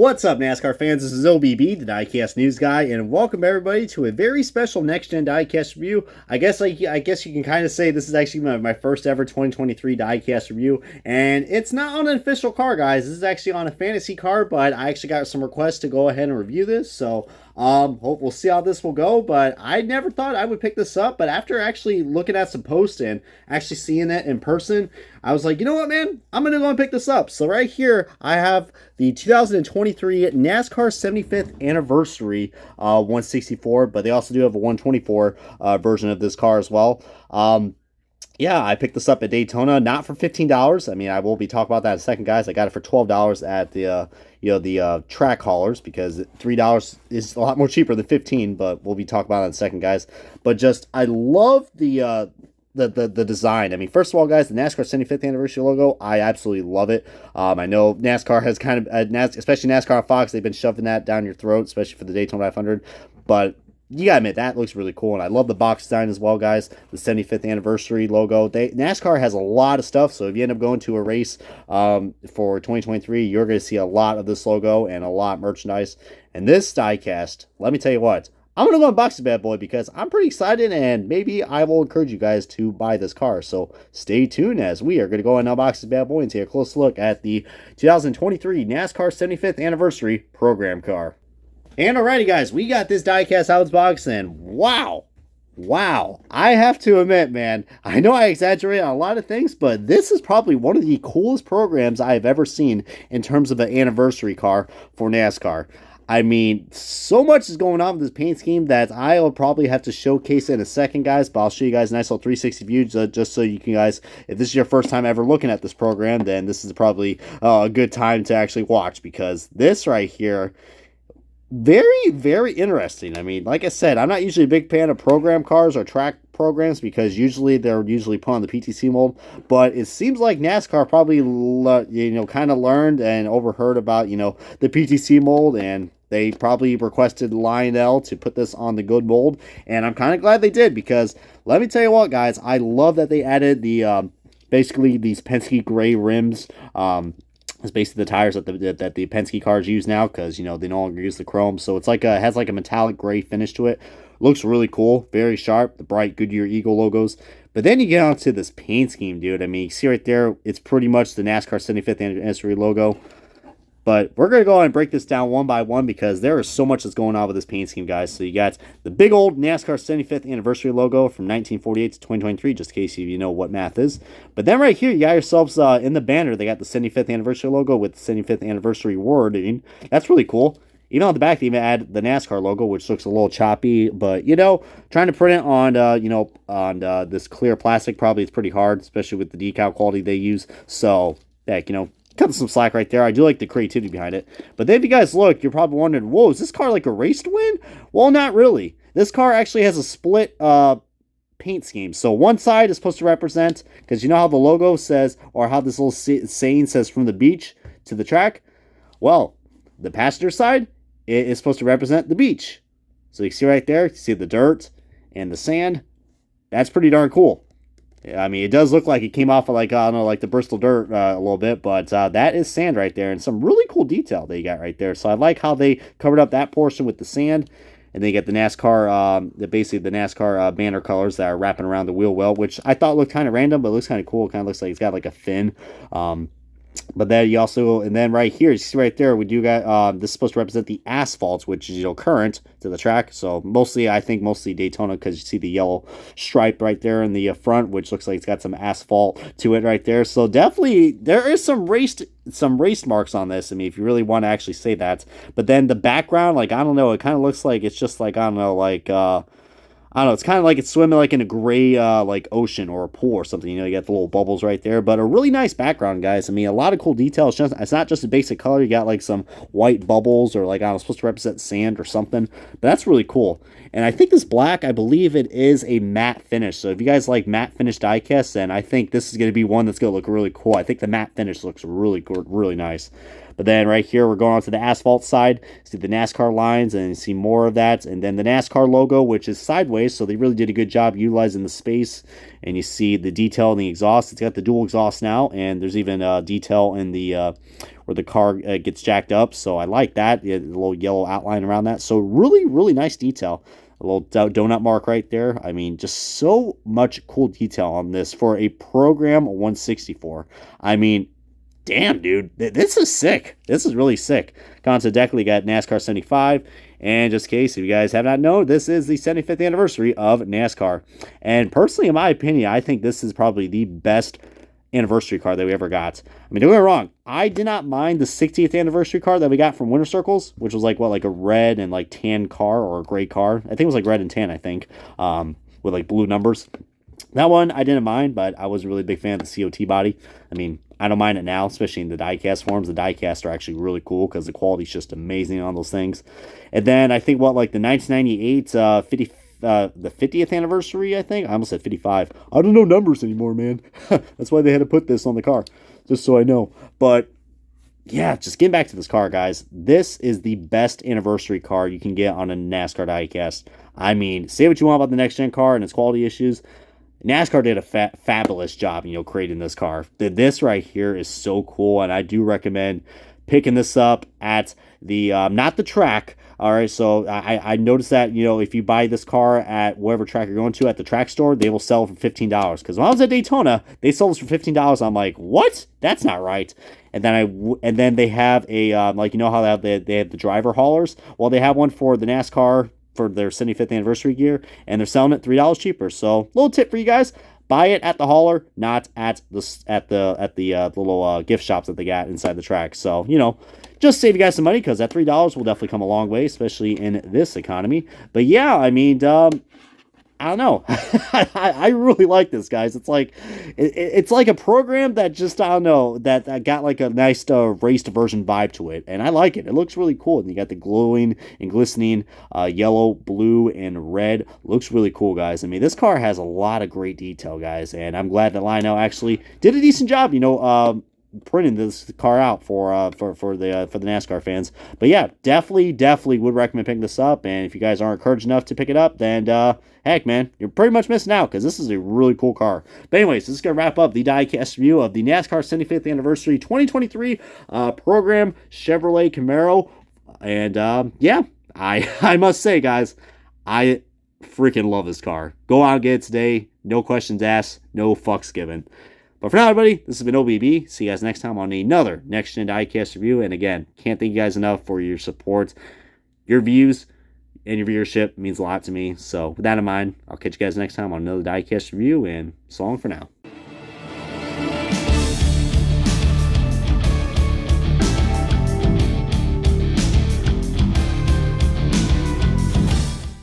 What's up, NASCAR fans? This is OBB, the Diecast News Guy, and welcome everybody to a very special Next Gen Diecast review. I guess you can kind of say this is actually my first ever 2023 Diecast review, and it's not on an official car, guys. This is actually on a fantasy car, but I actually got some requests to go ahead and review this, so hope we'll see how this will go. But I never thought I would pick this up, but after actually looking at some posts and actually seeing it in person, I was like, you know what, man? I'm gonna go and pick this up. So right here, I have the 2023 NASCAR 75th anniversary 164, but they also do have a 124 version of this car as well. Yeah, I picked this up at Daytona, not for $15. I mean, I will be talking about that in a second, guys. I got it for $12 at the track haulers, because $3 is a lot more cheaper than $15. But we'll be talking about that in a second, guys. But just, I love the design. I mean, first of all, guys, the NASCAR 75th anniversary logo, I absolutely love it. I know NASCAR has kind of, especially NASCAR on Fox, they've been shoving that down your throat, especially for the Daytona 500. But you gotta admit, that looks really cool, and I love the box design as well, guys. The 75th anniversary logo. NASCAR has a lot of stuff, so if you end up going to a race for 2023, you're going to see a lot of this logo and a lot of merchandise. And this diecast, let me tell you what, I'm going to go unbox this bad boy because I'm pretty excited, and maybe I will encourage you guys to buy this car. So stay tuned as we are going to go and unbox this bad boy and take a close look at the 2023 NASCAR 75th anniversary program car. And alrighty, guys, we got this diecast out of the box, and wow, I have to admit, man, I know I exaggerate on a lot of things, but this is probably one of the coolest programs I have ever seen in terms of an anniversary car for NASCAR. I mean, so much is going on with this paint scheme that I'll probably have to showcase it in a second, guys, but I'll show you guys a nice little 360 view just so you can, guys, if this is your first time ever looking at this program, then this is probably a good time to actually watch, because this right here, very, very interesting. I mean, like I said, I'm not usually a big fan of program cars or track programs, because they're usually put on the PTC mold, but it seems like NASCAR probably kind of learned and overheard about the PTC mold, and they probably requested Lionel to put this on the good mold, and I'm kind of glad they did, because let me tell you what, guys, I love that they added the basically these Penske gray rims. It's basically the tires that the Penske cars use now, because they no longer use the chrome, so it's has like a metallic gray finish to it. Looks really cool, very sharp, the bright Goodyear Eagle logos. But then you get onto this paint scheme, dude. I mean, you see right there, it's pretty much the NASCAR 75th anniversary logo. But we're going to go ahead and break this down one by one, because there is so much that's going on with this paint scheme, guys. So you got the big old NASCAR 75th anniversary logo from 1948 to 2023, just in case you know what math is. But then right here, you got yourselves in the banner, they got the 75th anniversary logo with the 75th anniversary wording. That's really cool. Even on the back, they even add the NASCAR logo, which looks a little choppy. But, trying to print it on this clear plastic, probably it's pretty hard, especially with the decal quality they use. So, heck, cut some slack right there. I do like the creativity behind it. But then if you guys look, you're probably wondering, whoa, is this car like a race to win? Well, not really. This car actually has a split paint scheme. So one side is supposed to represent, because you know how the logo says, or how this little saying says, from the beach to the track? Well, the passenger side, it is supposed to represent the beach. So you see right there, you see the dirt and the sand. That's pretty darn cool. I mean, it does look like it came off of like the Bristol dirt a little bit, but that is sand right there, and some really cool detail they got right there. So I like how they covered up that portion with the sand, and they get the NASCAR, basically the NASCAR banner colors that are wrapping around the wheel well, which I thought looked kind of random, but it looks kind of cool. It kind of looks like it's got like a fin. But then you also, and then right here, you see right there, we do got, this is supposed to represent the asphalt, which is, current to the track. So I think mostly Daytona, because you see the yellow stripe right there in the front, which looks like it's got some asphalt to it right there. So definitely, there is some race marks on this. I mean, if you really want to actually say that. But then the background, I don't know, it kind of looks like it's just like, I don't know, it's kind of like it's swimming like in a gray ocean or a pool or something. You got the little bubbles right there, but a really nice background, guys. I mean, a lot of cool details. It's not just a basic color. You got like some white bubbles, or supposed to represent sand or something, but that's really cool. And I think this black, I believe it is a matte finish. So if you guys like matte finish diecasts, then I think this is going to be one that's going to look really cool. I think the matte finish looks really good, really nice. But then right here, we're going on to the asphalt side. See the NASCAR lines, and you see more of that. And then the NASCAR logo, which is sideways, so they really did a good job utilizing the space. And you see the detail in the exhaust. It's got the dual exhaust now, and there's even detail in the where the car gets jacked up. So I like that. A little yellow outline around that. So really, really nice detail. A little donut mark right there. I mean, just so much cool detail on this for a Program 164. I mean, damn, dude, this is sick. This is really sick. Coincidentally, got NASCAR 75. And just in case, if you guys have not known, this is the 75th anniversary of NASCAR. And personally, in my opinion, I think this is probably the best anniversary car that we ever got. I mean, don't get me wrong, I did not mind the 60th anniversary car that we got from Winter Circles, which was like a red and like tan car, or a gray car. I think it was like red and tan, I think, with like blue numbers. That one I didn't mind, but I was a really big fan of the COT body. I mean, I don't mind it now, especially in the diecast forms. The diecast are actually really cool because the quality's just amazing on those things. And then I think like the 1998 the 50th anniversary, I think. I almost said 55. I don't know numbers anymore, man. That's why they had to put this on the car, just so I know. But yeah, just getting back to this car, guys. This is the best anniversary car you can get on a NASCAR diecast. I mean, say what you want about the next gen car and its quality issues. NASCAR did a fabulous job, creating this car. This right here is so cool, and I do recommend picking this up at the not the track. All right, so I noticed that if you buy this car at whatever track you're going to at the track store, they will sell for $15. Because when I was at Daytona, they sold this for $15. I'm like, what? That's not right. And then they have a how they have the driver haulers. Well, they have one for the NASCAR for their 75th anniversary gear, and they're selling it $3 cheaper. So, little tip for you guys: buy it at the hauler, not at the little gift shops that they got inside the track. So, just save you guys some money, because that $3 will definitely come a long way, especially in this economy. But yeah, I mean, I don't know. I really like this, guys. It's like a program that just, I don't know, that got like a nice raced version vibe to it, and I like it. It looks really cool, and you got the glowing and glistening yellow, blue, and red. Looks really cool, guys. I mean, this car has a lot of great detail, guys, and I'm glad that Lionel actually did a decent job, printing this car out for the NASCAR fans. But yeah, definitely would recommend picking this up. And if you guys aren't encouraged enough to pick it up, then heck, man, you're pretty much missing out, because this is a really cool car. But anyways, this is gonna wrap up the diecast review of the NASCAR 75th anniversary 2023 program Chevrolet Camaro. And yeah, I must say, guys, I freaking love this car. Go out and get it today. No questions asked, no fucks given. But for now, everybody, this has been OBB. See you guys next time on another Next Gen Diecast review. And again, can't thank you guys enough for your support. Your views and your viewership means a lot to me. So with that in mind, I'll catch you guys next time on another Diecast review, and so long for now.